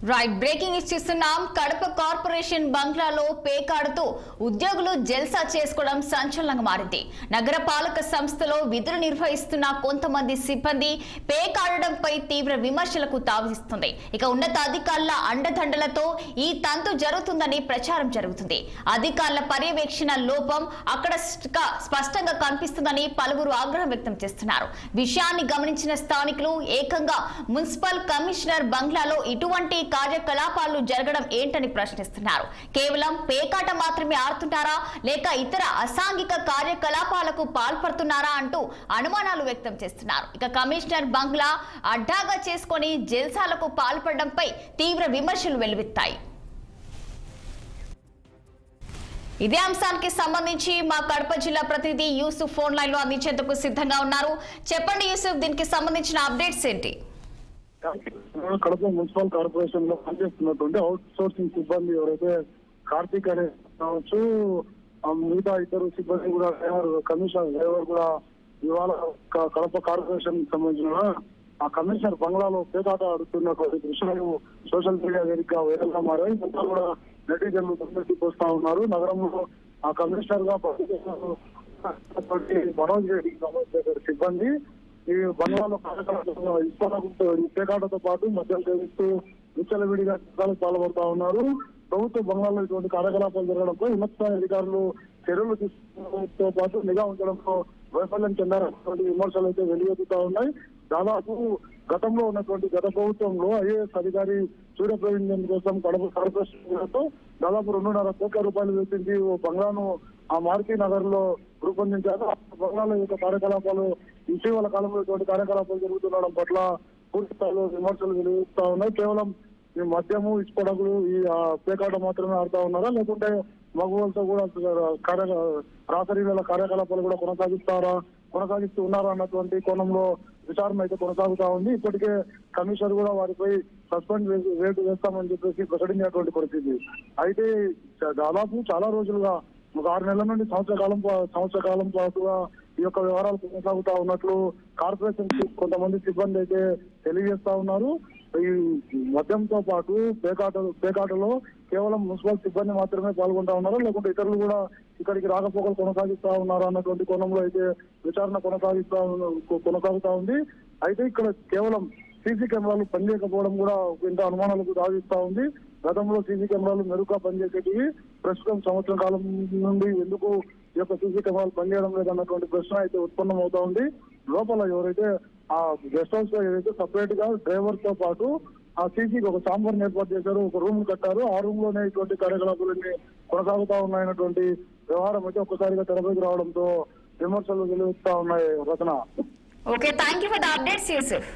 Right breaking news చూస్తున్నాం. Kadapa corporation బంగ్లాలో పేకాడుతూ ఉద్యోగులు జల్సా చేసుకోవడం సంచలనంగా మారింది. నగర పాలక సంస్థలో విధులు నిర్వహిస్తున్న కొంతమంది సిబ్బంది పేకాడడంపై తీవ్ర విమర్శలకు తావిస్తుంది. ఇక ఉన్నత అధికారుల అండదండలతో ఈ తంతు జరుగుతుందని ప్రచారం జరుగుతుంది. అధికారుల పర్యవేక్షణ లోపం అక్కడ స్పష్టంగా కనిపిస్తుందని పలువురు ఆగ్రహం వ్యక్తం చేస్తున్నారు. విషయాన్ని గమనించిన స్థానికులు ఏకంగా మున్సిపల్ కమిషనర్ బంగ్లాలో ఇటువంటి కార్యకలాపాలు జరగడం ఏంటని ప్రశ్నిస్తున్నారు. కేవలం పేకాట మాత్రమే ఆడుతుంటారా లేక ఇతర అసాంఘిక కార్యకలాపాలకు పాల్పడుతున్నారా అంటూ అనుమానాలు వ్యక్తం చేస్తున్నారు. ఇక కమిషనర్ బంగ్లా అడ్డాగా చేసుకొని జల్సాలకు పాల్పడడంపై తీవ్ర విమర్శలు వెల్లువెత్తాయి. ఇదే అంశానికి సంబంధించి మా కడప జిల్లా ప్రతినిధి యూసుఫ్ ఫోన్ లైన్ లో అందించేందుకు సిద్ధంగా ఉన్నారు. చెప్పండి యూసుఫ్, దీనికి సంబంధించిన అప్డేట్స్ ఏంటి? కడప మున్సిపల్ కార్పొరేషన్ లో పనిచేస్తున్నటువంటి అవుట్ సోర్సింగ్ సిబ్బంది ఎవరైతే కార్తీక్ అనే కావచ్చు, మిగతా ఇద్దరు సిబ్బంది కూడా కమిషనర్ డ్రైవర్ కూడా ఇవాళ కడప కార్పొరేషన్ సంబంధించిన ఆ కమిషనర్ బంగ్లాలో పేకాట ఆడుతున్నటువంటి దృశ్యాలు సోషల్ మీడియా వేదికగా వైరల్ గా మారాయి. మొత్తం కూడా నెటిజన్లు దృష్టికి వస్తా ఉన్నారు. నగరంలో ఆ కమిషనర్ గా మనోజ్ రెడ్డికి సంబంధించిన సిబ్బంది ఈ బంగ్లాలో పేకాటతో పాటు మద్యం సేవిస్తూ విచ్చలవిడిగా చిత్రాలకు పాల్పడుతా ఉన్నారు. ప్రభుత్వ బంగ్లాలో ఇటువంటి కార్యకలాపాలు జరగడంపై ఉన్నత అధికారులు చర్యలు తీసుకోవడంతో పాటు నిఘా ఉంచడంతో వైఫల్యం చెందారన్నటువంటి విమర్శలు అయితే వెలువెత్తుతా ఉన్నాయి. దాదాపు గతంలో ఉన్నటువంటి గత ప్రభుత్వంలో ఐఏఎస్ అధికారి సూర్యప్రవీణ్ కోసం కడప కార్పొరేషన్ దాదాపు 2.5 కోట్ల రూపాయలు వెచ్చించి ఓ బంగ్లాను ఆ మారుతి నగర్ లో రూపొందించారు. బంగ్లాలో యొక్క కార్యకలాపాలు ఇటీవల కాలంలో ఇటువంటి కార్యకలాపాలు జరుగుతుండడం పట్ల పూర్తి స్థాయిలో విమర్శలు వెలువెత్తుతా ఉన్నాయి. కేవలం ఈ మద్యము ఇసుపడగులు ఈ పేకాట మాత్రమే ఆడుతా ఉన్నారా లేకుంటే మగవాళ్ళతో కూడా రాత్రి వేళ కార్యకలాపాలు కూడా కొనసాగిస్తూ ఉన్నారా అన్నటువంటి కోణంలో విచారణ అయితే కొనసాగుతా ఉంది. ఇప్పటికే కమిషనర్ కూడా వారిపై సస్పెండ్ వేటు వేస్తామని చెప్పేసి ప్రకటించినటువంటి పరిస్థితి. అయితే దాదాపు చాలా రోజులుగా ఒక 6 నెలల నుండి సంవత్సర కాలం పాటుగా ఈ యొక్క వ్యవహారాలు కొనసాగుతా ఉన్నట్లు కార్పొరేషన్ కొంతమంది సిబ్బంది అయితే తెలియజేస్తా ఉన్నారు. ఈ మద్యంతో పాటు పేకాటలో కేవలం మున్సిపల్ సిబ్బంది మాత్రమే పాల్గొంటా ఉన్నారు లేకుంటే ఇతరులు కూడా ఇక్కడికి రాకపోకలు కొనసాగిస్తా ఉన్నారు అన్నటువంటి కోణంలో అయితే విచారణ కొనసాగుతా ఉంది. అయితే ఇక్కడ కేవలం సీసీ కెమెరాలు పనిచేయకపోవడం కూడా ఇంత అనుమానాలకు దాగిస్తా ఉంది. గతంలో సీసీ కెమెరాలు మెరుగ్గా పనిచేసేటివి ప్రస్తుతం సంవత్సరం కాలం నుండి ఎందుకు ఈ యొక్క సీసీ కెమెరాలు పనిచేయడం లేదన్నటువంటి ప్రశ్న అయితే ఉత్పన్నం అవుతా ఉంది. లోపల ఎవరైతే ఆ గెస్ట్ హౌస్ లో ఏదైతే సపరేట్ గా డ్రైవర్ తో పాటు ఆ సీసీకి ఒక చాంబర్ ఏర్పాటు చేశారు, ఒక రూమ్ కట్టారు. ఆ రూమ్ లోనే ఇటువంటి కార్యకలాపాలన్నీ కొనసాగుతా ఉన్నాయన్నటువంటి వ్యవహారం అయితే ఒక్కసారిగా తెరపైకి రావడంతో విమర్శలు వెలువెత్తుతా ఉన్నాయి. Rachana. Okay, thank you for the updates Yusuf.